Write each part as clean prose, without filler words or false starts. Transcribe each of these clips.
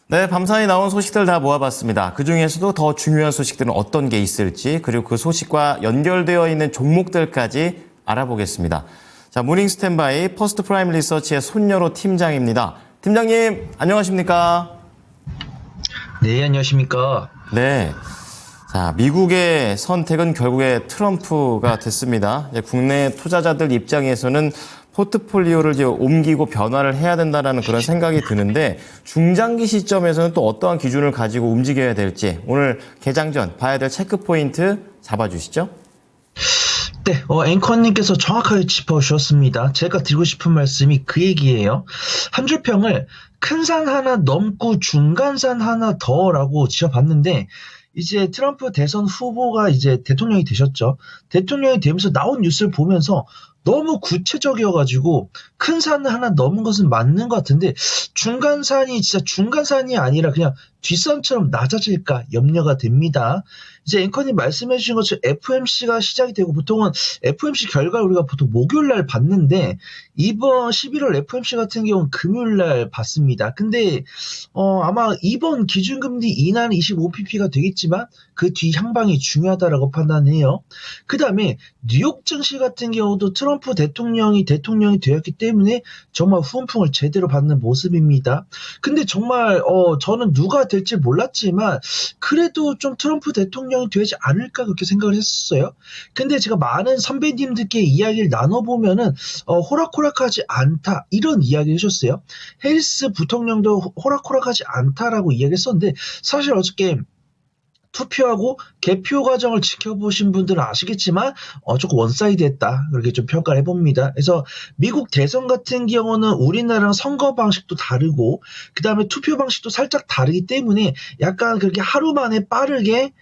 네, 밤사이 나온 소식들 다 모아봤습니다. 그중에서도 더 중요한 소식들은 어떤 게 있을지, 그리고 그 소식과 연결되어 있는 종목들까지 알아보겠습니다. 자, 모닝 스탠바이 퍼스트 프라임 리서치의 손여로 팀장입니다. 팀장님, 안녕하십니까? 네, 안녕하십니까? 네. 자, 미국의 선택은 결국에 트럼프가 됐습니다. 국내 투자자들 입장에서는 포트폴리오를 이제 옮기고 변화를 해야 된다는 그런 생각이 드는데 중장기 시점에서는 또 어떠한 기준을 가지고 움직여야 될지 오늘 개장 전 봐야 될 체크 포인트 잡아주시죠. 네, 앵커님께서 정확하게 짚어주셨습니다. 제가 드리고 싶은 말씀이 그 얘기예요. 한 줄 평을 큰 산 하나 넘고 중간산 하나 더라고 지어봤는데 이제 트럼프 대선 후보가 이제 대통령이 되셨죠. 대통령이 되면서 나온 뉴스를 보면서 너무 구체적이어가지고 큰 산 하나 넘은 것은 맞는 것 같은데 중간산이 진짜 중간산이 아니라 그냥 뒷산처럼 낮아질까 염려가 됩니다. 이제 앵커님 말씀해 주신 것처럼 FOMC가 시작이 되고 보통은 FOMC 결과를 우리가 보통 목요일 날 봤는데 이번 11월 FOMC 같은 경우는 금요일 날 봤습니다. 근데 아마 이번 기준금리 인하는 25pp가 되겠지만 그 뒤 향방이 중요하다라고 판단해요. 그 다음에 뉴욕 증시 같은 경우도 트럼프 대통령이 되었기 때문에 정말 후원풍을 제대로 받는 모습입니다. 근데 정말 저는 누가 될지 몰랐지만 그래도 좀 트럼프 대통령이 되지 않을까 그렇게 생각을 했었어요. 근데 제가 많은 선배님들께 이야기를 나눠보면은 호락호락하지 않다 이런 이야기를 해줬어요. 해리스 부통령도 호락호락하지 않다라고 이야기했었는데 사실 어저께 투표하고 개표 과정을 지켜보신 분들은 아시겠지만 조금 원사이드했다 그렇게 좀 평가를 해봅니다. 그래서 미국 대선 같은 경우는 우리나라랑 선거 방식도 다르고 그 다음에 투표 방식도 살짝 다르기 때문에 약간 그렇게 하루 만에 빠르게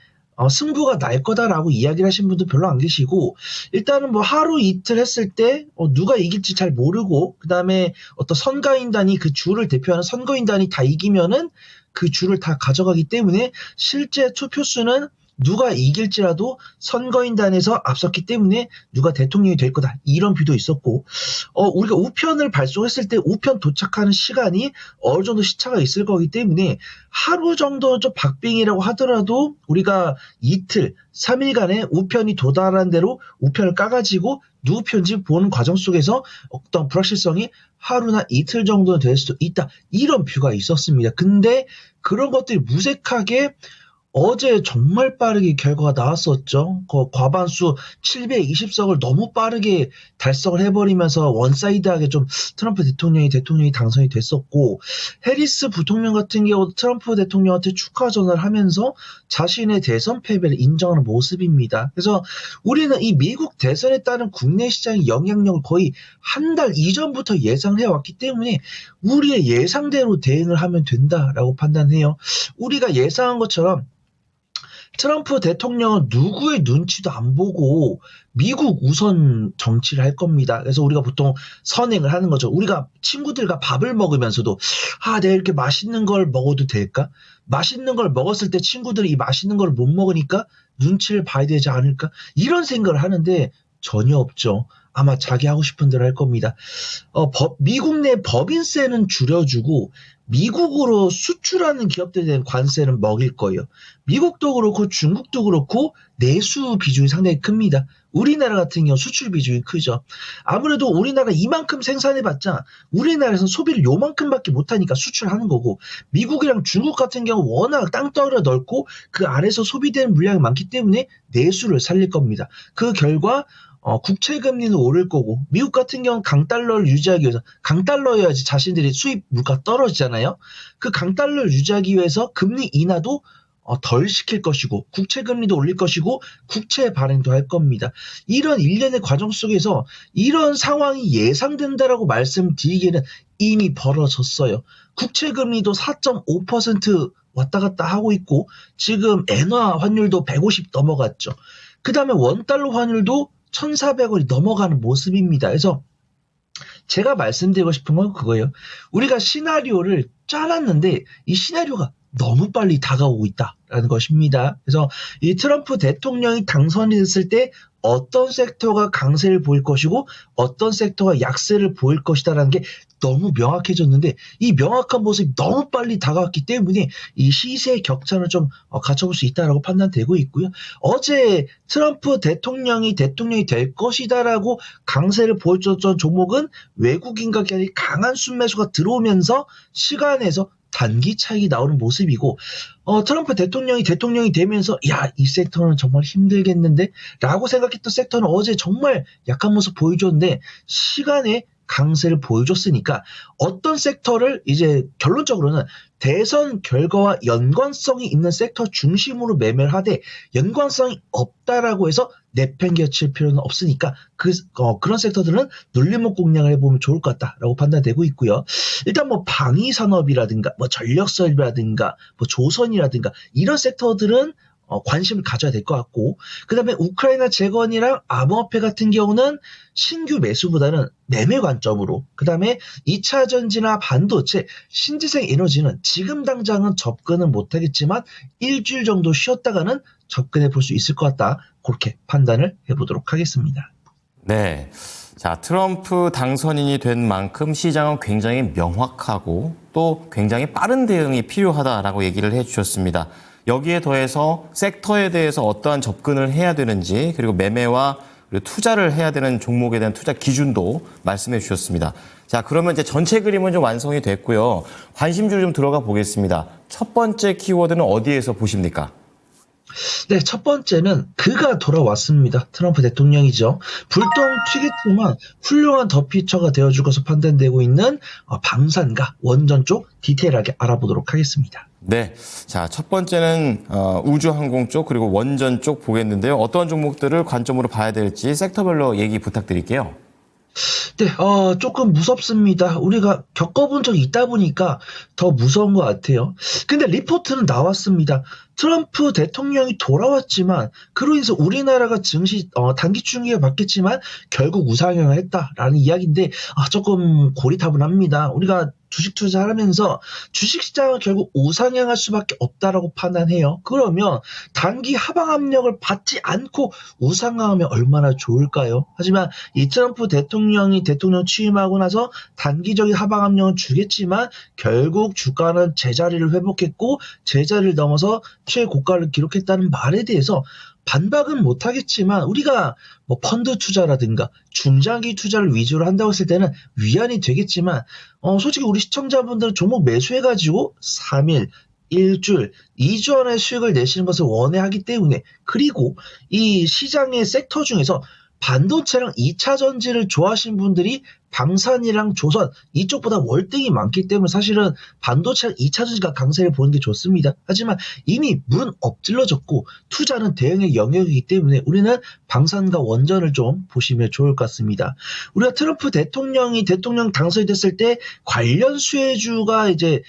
승부가 날 거다라고 이야기를 하신 분도 별로 안 계시고 일단은 뭐 하루 이틀 했을 때 누가 이길지 잘 모르고 그 다음에 어떤 선거인단이 그 주를 대표하는 선거인단이 다 이기면은 그 주를 다 가져가기 때문에 실제 투표수는 누가 이길지라도 선거인단에서 앞섰기 때문에 누가 대통령이 될 거다 이런 뷰도 있었고 우리가 우편을 발송했을 때 우편 도착하는 시간이 어느 정도 시차가 있을 거기 때문에 하루 정도 좀 박빙이라고 하더라도 우리가 이틀 3일간의 우편이 도달한 대로 우편을 까가지고 누구 편지 보는 과정 속에서 어떤 불확실성이 하루나 이틀 정도는 될 수도 있다 이런 뷰가 있었습니다. 근데 그런 것들이 무색하게 어제 정말 빠르게 결과가 나왔었죠. 그 과반수 720석을 너무 빠르게 달성을 해버리면서 원사이드하게 좀 트럼프 대통령이 당선이 됐었고 해리스 부통령 같은 경우도 트럼프 대통령한테 축하 전화를 하면서 자신의 대선 패배를 인정하는 모습입니다. 그래서 우리는 이 미국 대선에 따른 국내 시장의 영향력을 거의 한 달 이전부터 예상을 해왔기 때문에 우리의 예상대로 대응을 하면 된다라고 판단해요. 우리가 예상한 것처럼 트럼프 대통령은 누구의 눈치도 안 보고 미국 우선 정치를 할 겁니다. 그래서 우리가 보통 선행을 하는 거죠. 우리가 친구들과 밥을 먹으면서도 내가 이렇게 맛있는 걸 먹어도 될까? 맛있는 걸 먹었을 때 친구들이 이 맛있는 걸 못 먹으니까 눈치를 봐야 되지 않을까? 이런 생각을 하는데 전혀 없죠. 아마 자기 하고 싶은 대로 할 겁니다. 미국 내 법인세는 줄여주고 미국으로 수출하는 기업들에 대한 관세는 먹일 거예요. 미국도 그렇고 중국도 그렇고 내수 비중이 상당히 큽니다. 우리나라 같은 경우 수출 비중이 크죠. 아무래도 우리나라 이만큼 생산해봤자 우리나라에서는 소비를 요만큼밖에 못하니까 수출하는 거고 미국이랑 중국 같은 경우 워낙 땅덩어리가 넓고 그 안에서 소비되는 물량이 많기 때문에 내수를 살릴 겁니다. 그 결과 국채 금리는 오를 거고 미국 같은 경우는 강달러를 유지하기 위해서 강달러여야지 자신들이 수입 물가 떨어지잖아요. 그 강달러를 유지하기 위해서 금리 인하도 덜 시킬 것이고 국채 금리도 올릴 것이고 국채 발행도 할 겁니다. 이런 일련의 과정 속에서 이런 상황이 예상된다라고 말씀드리기에는 이미 벌어졌어요. 국채 금리도 4.5% 왔다 갔다 하고 있고 지금 엔화 환율도 150 넘어갔죠. 그 다음에 원달러 환율도 1,400원이 넘어가는 모습입니다. 그래서 제가 말씀드리고 싶은 건 그거예요. 우리가 시나리오를 짜놨는데 이 시나리오가 너무 빨리 다가오고 있다라는 것입니다. 그래서 이 트럼프 대통령이 당선이 됐을 때 어떤 섹터가 강세를 보일 것이고 어떤 섹터가 약세를 보일 것이다라는 게 너무 명확해졌는데 이 명확한 모습이 너무 빨리 다가왔기 때문에 이 시세의 격차를 좀 갖춰볼 수 있다라고 판단되고 있고요. 어제 트럼프 대통령이 될 것이다라고 강세를 보여줬던 종목은 외국인과 기관이 강한 순매수가 들어오면서 시간에서 단기 차익이 나오는 모습이고 트럼프 대통령이 되면서 야, 이 섹터는 정말 힘들겠는데 라고 생각했던 섹터는 어제 정말 약한 모습 보여줬는데 시간에 강세를 보여줬으니까 어떤 섹터를 이제 결론적으로는 대선 결과와 연관성이 있는 섹터 중심으로 매매를 하되 연관성이 없다라고 해서 내팽개칠 필요는 없으니까 그런 섹터들은 눌림목 공략을 해보면 좋을 것 같다라고 판단되고 있고요. 일단 뭐 방위산업이라든가 뭐 전력설비라든가 뭐 조선이라든가 이런 섹터들은 관심을 가져야 될 것 같고 그 다음에 우크라이나 재건이랑 암호화폐 같은 경우는 신규 매수보다는 매매 관점으로 그 다음에 2차 전지나 반도체, 신재생 에너지는 지금 당장은 접근은 못하겠지만 일주일 정도 쉬었다가는 접근해 볼 수 있을 것 같다. 그렇게 판단을 해보도록 하겠습니다. 네. 자, 트럼프 당선인이 된 만큼 시장은 굉장히 명확하고 또 굉장히 빠른 대응이 필요하다라고 얘기를 해주셨습니다. 여기에 더해서 섹터에 대해서 어떠한 접근을 해야 되는지 그리고 매매와 그리고 투자를 해야 되는 종목에 대한 투자 기준도 말씀해 주셨습니다. 자, 그러면 이제 전체 그림은 좀 완성이 됐고요. 관심주 좀 들어가 보겠습니다. 첫 번째 키워드는 어디에서 보십니까? 네, 첫 번째는 그가 돌아왔습니다. 트럼프 대통령이죠. 불똥 튀겠지만 훌륭한 더 피처가 되어줄 것으로 판단되고 있는 방산과 원전 쪽 디테일하게 알아보도록 하겠습니다. 네. 자, 첫 번째는 우주항공 쪽 그리고 원전 쪽 보겠는데요. 어떤 종목들을 관점으로 봐야 될지 섹터별로 얘기 부탁드릴게요. 네, 조금 무섭습니다. 우리가 겪어본 적이 있다 보니까 더 무서운 것 같아요. 근데 리포트는 나왔습니다. 트럼프 대통령이 돌아왔지만 그로 인해서 우리나라가 증시 단기 충격을 받겠지만 결국 우상향을 했다라는 이야기인데 조금 고리타분합니다. 우리가 주식 투자하면서 주식시장은 결국 우상향할 수밖에 없다라고 판단해요. 그러면 단기 하방 압력을 받지 않고 우상향하면 얼마나 좋을까요? 하지만 이 트럼프 대통령이 대통령 취임하고 나서 단기적인 하방 압력은 주겠지만 결국 주가는 제자리를 회복했고 제자리를 넘어서 최고가를 기록했다는 말에 대해서 반박은 못하겠지만 우리가 뭐 펀드 투자라든가 중장기 투자를 위주로 한다고 했을 때는 위안이 되겠지만 솔직히 우리 시청자분들은 종목 매수해가지고 3일, 일주일, 2주 안에 수익을 내시는 것을 원해하기 때문에 그리고 이 시장의 섹터 중에서 반도체랑 2차 전지를 좋아하시는 분들이 방산이랑 조선 이쪽보다 월등히 많기 때문에 사실은 반도체랑 2차 전지가 강세를 보는 게 좋습니다. 하지만 이미 물은 엎질러졌고 투자는 대응의 영역이기 때문에 우리는 방산과 원전을 좀 보시면 좋을 것 같습니다. 우리가 트럼프 대통령 당선이 됐을 때 관련 수혜주가 이제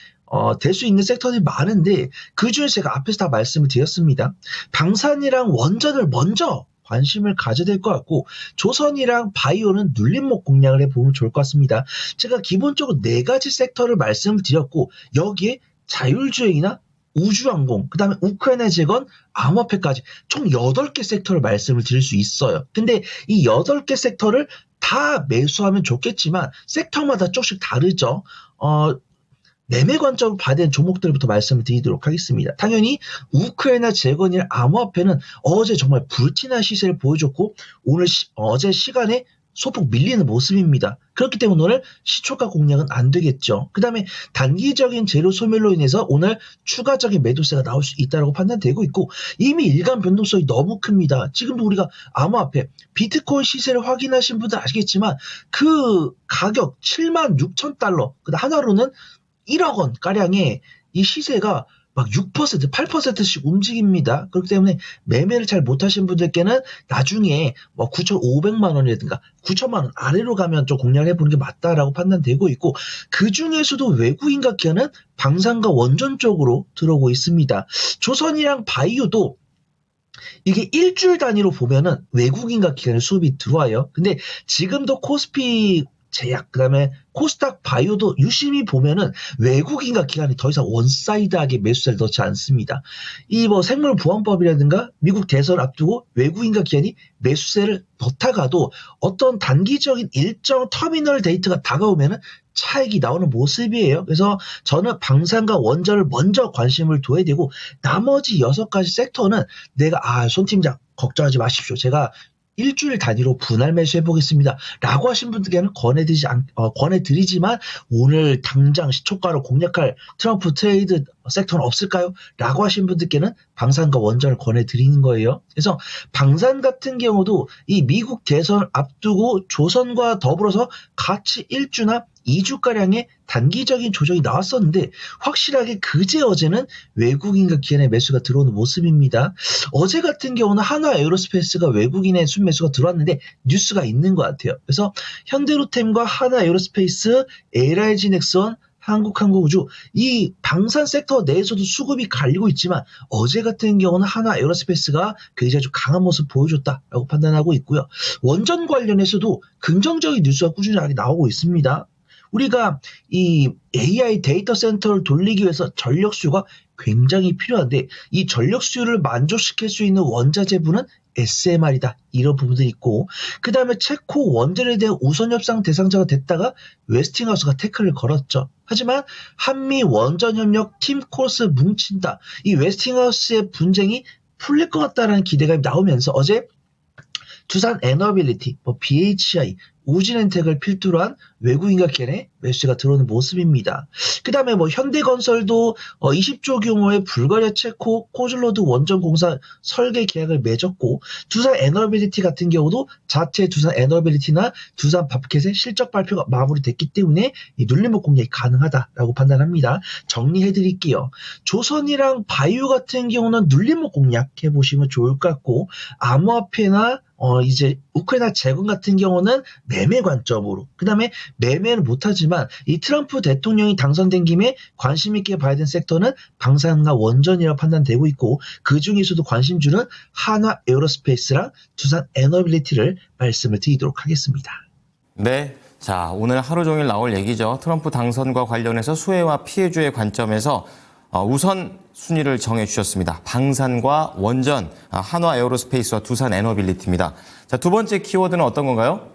될 수 있는 섹터들이 많은데 그중에서 제가 앞에서 다 말씀을 드렸습니다. 방산이랑 원전을 먼저 관심을 가져야 될 것 같고 조선이랑 바이오는 눌림목 공략을 해보면 좋을 것 같습니다. 제가 기본적으로 4가지 섹터를 말씀을 드렸고 여기에 자율주행이나 우주항공, 그 다음에 우크라이나 재건, 암호화폐까지 총 8개 섹터를 말씀을 드릴 수 있어요. 근데 이 8개 섹터를 다 매수하면 좋겠지만 섹터마다 조금씩 다르죠. 매매 관점을 봐야 되는 종목들부터 말씀을 드리도록 하겠습니다. 당연히 우크라이나 재건이나 암호화폐는 어제 정말 불티난 시세를 보여줬고 어제 시간에 소폭 밀리는 모습입니다. 그렇기 때문에 오늘 시초가 공략은 안 되겠죠. 그 다음에 단기적인 재료 소멸로 인해서 오늘 추가적인 매도세가 나올 수 있다고 판단되고 있고 이미 일간 변동성이 너무 큽니다. 지금도 우리가 암호화폐, 비트코인 시세를 확인하신 분들 아시겠지만 그 가격 76,000달러, 하나로는 1억 원 가량의 이 시세가 막 6%, 8%씩 움직입니다. 그렇기 때문에 매매를 잘 못하신 분들께는 나중에 뭐 9,500만 원이라든가 9천만 원 아래로 가면 좀 공략을 해보는 게 맞다라고 판단되고 있고 그 중에서도 외국인과 기관은 방산과 원전 쪽으로 들어오고 있습니다. 조선이랑 바이오도 이게 일주일 단위로 보면은 외국인과 기관의 수급이 들어와요. 근데 지금도 코스피 제약, 그 다음에 코스닥 바이오도 유심히 보면은 외국인과 기관이 더 이상 원사이드하게 매수세를 넣지 않습니다. 이 뭐 생물보안법이라든가 미국 대선을 앞두고 외국인과 기관이 매수세를 넣다가도 어떤 단기적인 일정 터미널 데이트가 다가오면은 차익이 나오는 모습이에요. 그래서 저는 방산과 원전을 먼저 관심을 둬야 되고 나머지 6가지 섹터는 내가 손 팀장 걱정하지 마십시오. 제가 일주일 단위로 분할 매수해 보겠습니다. 라고 하신 분들께는 권해드리지만 오늘 당장 시초가로 공략할 트럼프 트레이드 섹터는 없을까요? 라고 하신 분들께는 방산과 원전을 권해드리는 거예요. 그래서 방산 같은 경우도 이 미국 대선 앞두고 조선과 더불어서 같이 1주나 2주가량의 단기적인 조정이 나왔었는데 확실하게 그제 어제는 외국인과 기관의 매수가 들어오는 모습입니다. 어제 같은 경우는 한화 에어로스페이스가 외국인의 순매수가 들어왔는데 뉴스가 있는 것 같아요. 그래서 현대로템과 한화 에어로스페이스, LIG 넥슨, 한국항공우주 이 방산 섹터 내에서도 수급이 갈리고 있지만 어제 같은 경우는 한화 에어로스페이스가 굉장히 좀 강한 모습 보여줬다라고 판단하고 있고요. 원전 관련해서도 긍정적인 뉴스가 꾸준하게 나오고 있습니다. 우리가 이 AI 데이터 센터를 돌리기 위해서 전력 수요가 굉장히 필요한데 이 전력 수요를 만족시킬 수 있는 원자재부는 SMR이다. 이런 부분들이 있고 그 다음에 체코 원전에 대한 우선 협상 대상자가 됐다가 웨스팅하우스가 태클을 걸었죠. 하지만 한미 원전협력 팀 코스 뭉친다. 이 웨스팅하우스의 분쟁이 풀릴 것 같다는 기대감이 나오면서 어제 두산 에너빌리티, BHI, 우진엔텍을 필두로 한 외국인과 기관의 매수가 들어오는 모습입니다. 그 다음에 현대건설도 20조 규모의 불가리아 체코 코즐로드 원전공사 설계 계약을 맺었고 두산 에너빌리티 같은 경우도 자체 두산 에너빌리티나 두산 바프켓의 실적 발표가 마무리됐기 때문에 이 눌림목 공략이 가능하다라고 판단합니다. 정리해드릴게요. 조선이랑 바이오 같은 경우는 눌림목 공략해보시면 좋을 것 같고 암호화폐나 이제 우크라이나 재건 같은 경우는 매매 관점으로 그 다음에 매매는 못하지만 이 트럼프 대통령이 당선된 김에 관심 있게 봐야 되는 섹터는 방산과 원전이라고 판단되고 있고 그 중에서도 관심주는 한화 에어로스페이스랑 두산 에너빌리티를 말씀을 드리도록 하겠습니다. 네. 자, 오늘 하루 종일 나올 얘기죠. 트럼프 당선과 관련해서 수혜와 피해주의 관점에서 우선 순위를 정해주셨습니다. 방산과 원전, 한화 에어로스페이스와 두산 에너빌리티입니다. 자, 두 번째 키워드는 어떤 건가요?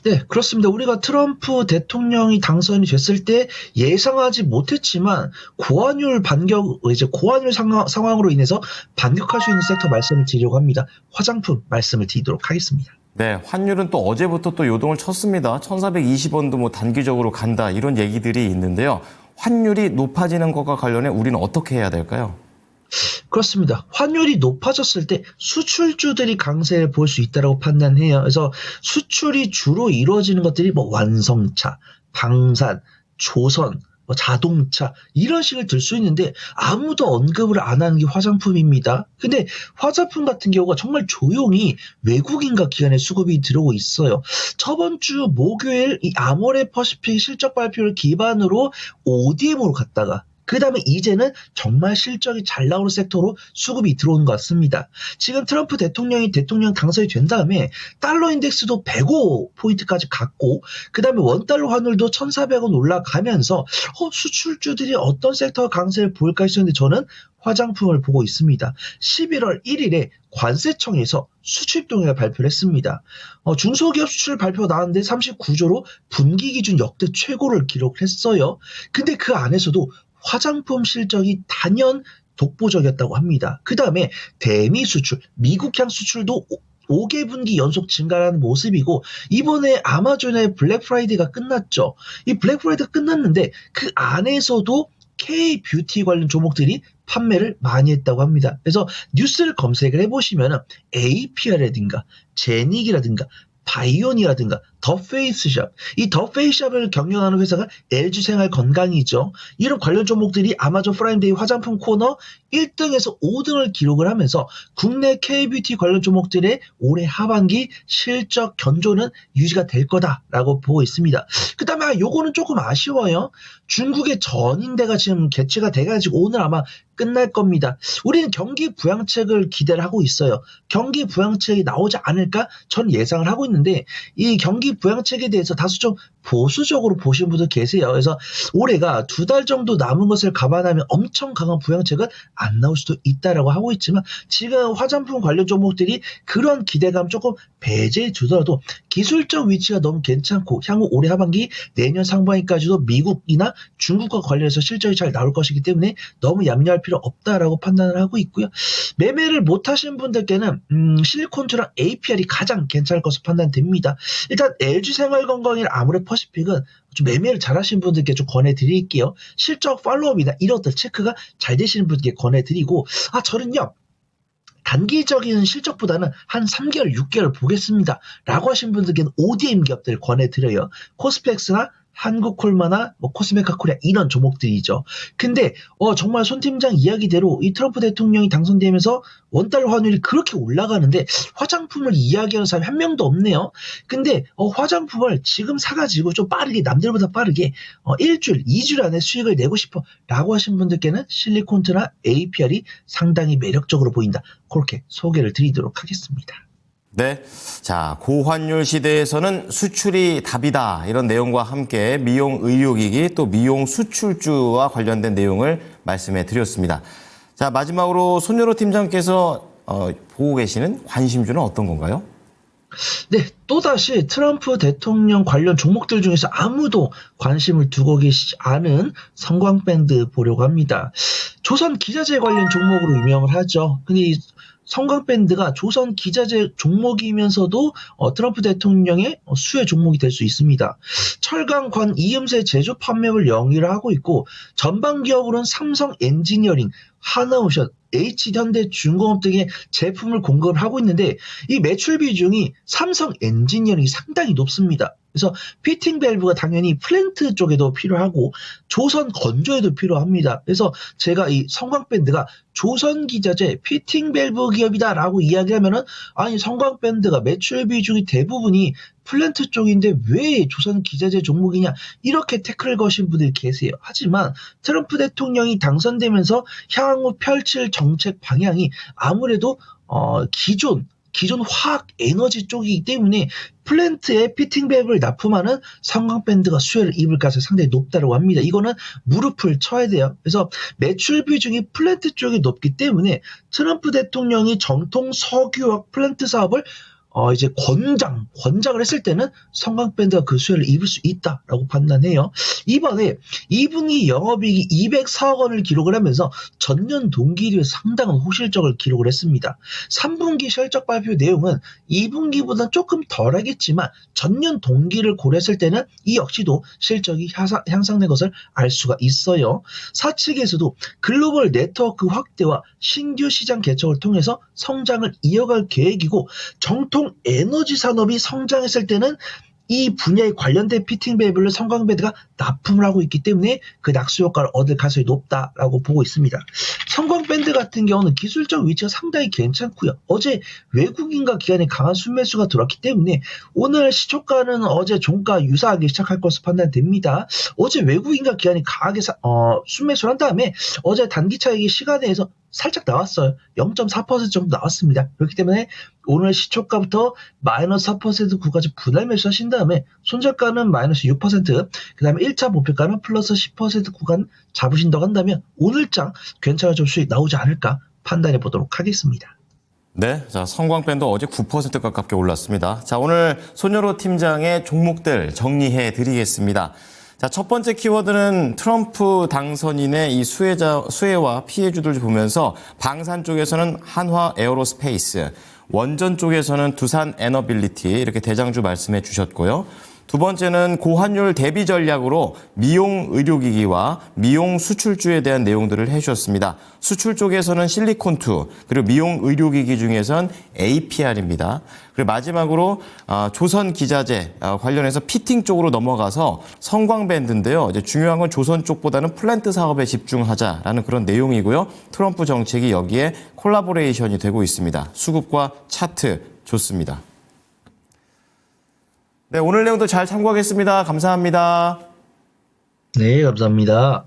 네, 그렇습니다. 우리가 트럼프 대통령이 당선이 됐을 때 예상하지 못했지만 고환율 상황으로 인해서 반격할 수 있는 섹터 말씀을 드리려고 합니다. 화장품 말씀을 드리도록 하겠습니다. 네, 환율은 또 어제부터 또 요동을 쳤습니다. 1,420원도 단기적으로 간다 이런 얘기들이 있는데요. 환율이 높아지는 것과 관련해 우리는 어떻게 해야 될까요? 그렇습니다. 환율이 높아졌을 때 수출주들이 강세를 볼 수 있다고 판단해요. 그래서 수출이 주로 이루어지는 것들이 완성차, 방산, 조선, 자동차 이런 식을 들 수 있는데 아무도 언급을 안 하는 게 화장품입니다. 근데 화장품 같은 경우가 정말 조용히 외국인과 기관의 수급이 들어오고 있어요. 저번 주 목요일 이 아모레 퍼시픽 실적 발표를 기반으로 ODM으로 갔다가 그 다음에 이제는 정말 실적이 잘 나오는 섹터로 수급이 들어오는 것 같습니다. 지금 트럼프 대통령이 대통령 당선이 된 다음에 달러 인덱스도 105포인트까지 갔고 그 다음에 원달러 환율도 1,400원 올라가면서 수출주들이 어떤 섹터 강세를 보일까 했었는데 저는 화장품을 보고 있습니다. 11월 1일에 관세청에서 수출입 동향을 발표를 했습니다. 중소기업 수출 발표가 나왔는데 39조로 분기 기준 역대 최고를 기록했어요. 근데 그 안에서도 화장품 실적이 단연 독보적이었다고 합니다. 그 다음에 대미 수출, 미국향 수출도 5개 분기 연속 증가하는 모습이고 이번에 아마존의 블랙 프라이데이가 끝났죠. 이 블랙 프라이데이가 끝났는데 그 안에서도 K-뷰티 관련 종목들이 판매를 많이 했다고 합니다. 그래서 뉴스를 검색을 해보시면 APR이라든가 제닉이라든가 바이온이라든가 더 페이스샵, 이 더 페이스샵을 경영하는 회사가 LG생활건강이죠. 이런 관련 종목들이 아마존 프라임데이 화장품 코너 1등에서 5등을 기록을 하면서 국내 K-뷰티 관련 종목들의 올해 하반기 실적 견조는 유지가 될 거다라고 보고 있습니다. 그 다음에 요거는 조금 아쉬워요. 중국의 전인대가 지금 개최가 돼가지고 오늘 아마 끝날 겁니다. 우리는 경기 부양책을 기대를 하고 있어요. 경기 부양책이 나오지 않을까 전 예상을 하고 있는데 이 경기 이 부양책에 대해서 다소 좀 보수적으로 보신 분들 계세요. 그래서 올해가 2달 정도 남은 것을 감안하면 엄청 강한 부양책은 안 나올 수도 있다라고 하고 있지만 지금 화장품 관련 종목들이 그런 기대감 조금 배제해 두더라도 기술적 위치가 너무 괜찮고 향후 올해 하반기 내년 상반기까지도 미국이나 중국과 관련해서 실적이 잘 나올 것이기 때문에 너무 염려할 필요 없다라고 판단을 하고 있고요. 매매를 못 하신 분들께는 실리콘투랑 APR이 가장 괜찮을 것으로 판단됩니다. 일단 LG생활건강이나 아모레퍼시픽은 좀 매매를 잘하신 분들께 좀 권해드릴게요. 실적 팔로우업이나 이런 것들 체크가 잘 되시는 분들께 권해드리고 저는요. 단기적인 실적보다는 한 3개월, 6개월 보겠습니다. 라고 하신 분들께는 ODM 기업들 권해드려요. 코스펙스나 한국콜마나 코스메카코리아 이런 종목들이죠. 근데 정말 손 팀장 이야기대로 이 트럼프 대통령이 당선되면서 원달러 환율이 그렇게 올라가는데 화장품을 이야기하는 사람이 한 명도 없네요. 근데 화장품을 지금 사가지고 좀 빠르게 남들보다 빠르게 일주일, 2주일 안에 수익을 내고 싶어 라고 하신 분들께는 실리콘트나 APR이 상당히 매력적으로 보인다. 그렇게 소개를 드리도록 하겠습니다. 네. 자, 고환율 시대에서는 수출이 답이다. 이런 내용과 함께 미용 의료기기 또 미용 수출주와 관련된 내용을 말씀해 드렸습니다. 자, 마지막으로 손여로 팀장께서 보고 계시는 관심주는 어떤 건가요? 네, 또다시 트럼프 대통령 관련 종목들 중에서 아무도 관심을 두고 계시지 않은 성광밴드 보려고 합니다. 조선 기자재 관련 종목으로 유명을 하죠. 근데 이 성광밴드가 조선 기자재 종목이면서도 트럼프 대통령의 수혜 종목이 될 수 있습니다. 철강, 관, 이음새 제조 판매를 영위를 하고 있고 전방 기업으로는 삼성 엔지니어링, 하나오션, H현대중공업 등의 제품을 공급을 하고 있는데 이 매출 비중이 삼성 엔지니어링이 상당히 높습니다. 그래서 피팅 밸브가 당연히 플랜트 쪽에도 필요하고 조선 건조에도 필요합니다. 그래서 제가 이 성광밴드가 조선 기자재 피팅 밸브 기업이다라고 이야기하면은 아니 성광밴드가 매출 비중이 대부분이 플랜트 쪽인데 왜 조선 기자재 종목이냐 이렇게 태클을 거신 분들이 계세요. 하지만 트럼프 대통령이 당선되면서 향후 펼칠 정책 방향이 아무래도 기존 화학 에너지 쪽이기 때문에 플랜트에 피팅 밸브를 납품하는 성광밴드가 수혜를 입을 가능성이 상당히 높다고 합니다. 이거는 무릎을 쳐야 돼요. 그래서 매출 비중이 플랜트 쪽이 높기 때문에 트럼프 대통령이 정통 석유화학 플랜트 사업을 이제 권장을 했을 때는 성광밴드가 그 수혜를 입을 수 있다라고 판단해요. 이번에 2분기 영업이익이 204억 원을 기록을 하면서 전년 동기 대비 상당한 호실적을 기록을 했습니다. 3분기 실적 발표 내용은 2분기보다 조금 덜하겠지만 전년 동기를 고려했을 때는 이 역시도 실적이 향상된 것을 알 수가 있어요. 사측에서도 글로벌 네트워크 확대와 신규 시장 개척을 통해서 성장을 이어갈 계획이고 정통 에너지 산업이 성장했을 때는 이 분야에 관련된 피팅 밸브를 성광밴드가 납품을 하고 있기 때문에 그 낙수 효과를 얻을 가능성이 높다라고 보고 있습니다. 성광밴드 같은 경우는 기술적 위치가 상당히 괜찮고요. 어제 외국인과 기관의 강한 순매수가 들어왔기 때문에 오늘 시초가는 어제 종가 유사하게 시작할 것으로 판단됩니다. 어제 외국인과 기관이 강하게 순매수를 한 다음에 어제 단기 차익이 시간에서 살짝 나왔어요. 0.4% 정도 나왔습니다. 그렇기 때문에 오늘 시초가부터 마이너스 4% 구간까지 분할 매수하신 다음에 손절가는 마이너스 6%, 그 다음에 1차 목표가는 플러스 10% 구간 잡으신다고 한다면 오늘장 괜찮은 좀 수익 나오지 않을까 판단해 보도록 하겠습니다. 네, 자, 성광밴드 어제 9% 가깝게 올랐습니다. 자, 오늘 손여로 팀장의 종목들 정리해 드리겠습니다. 자, 첫 번째 키워드는 트럼프 당선인의 이 수혜와 피해주들 보면서 방산 쪽에서는 한화 에어로스페이스, 원전 쪽에서는 두산 에너빌리티 이렇게 대장주 말씀해 주셨고요. 두 번째는 고환율 대비 전략으로 미용 의료기기와 미용 수출주에 대한 내용들을 해주셨습니다. 수출 쪽에서는 실리콘2 그리고 미용 의료기기 중에선 APR입니다. 그리고 마지막으로 조선 기자재 관련해서 피팅 쪽으로 넘어가서 성광밴드인데요. 이제 중요한 건 조선 쪽보다는 플랜트 사업에 집중하자라는 그런 내용이고요. 트럼프 정책이 여기에 콜라보레이션이 되고 있습니다. 수급과 차트 좋습니다. 네, 오늘 내용도 잘 참고하겠습니다. 감사합니다. 네, 감사합니다.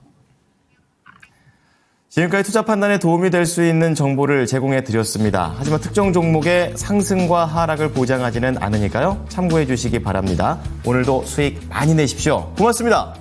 지금까지 투자 판단에 도움이 될 수 있는 정보를 제공해 드렸습니다. 하지만 특정 종목의 상승과 하락을 보장하지는 않으니까요. 참고해 주시기 바랍니다. 오늘도 수익 많이 내십시오. 고맙습니다.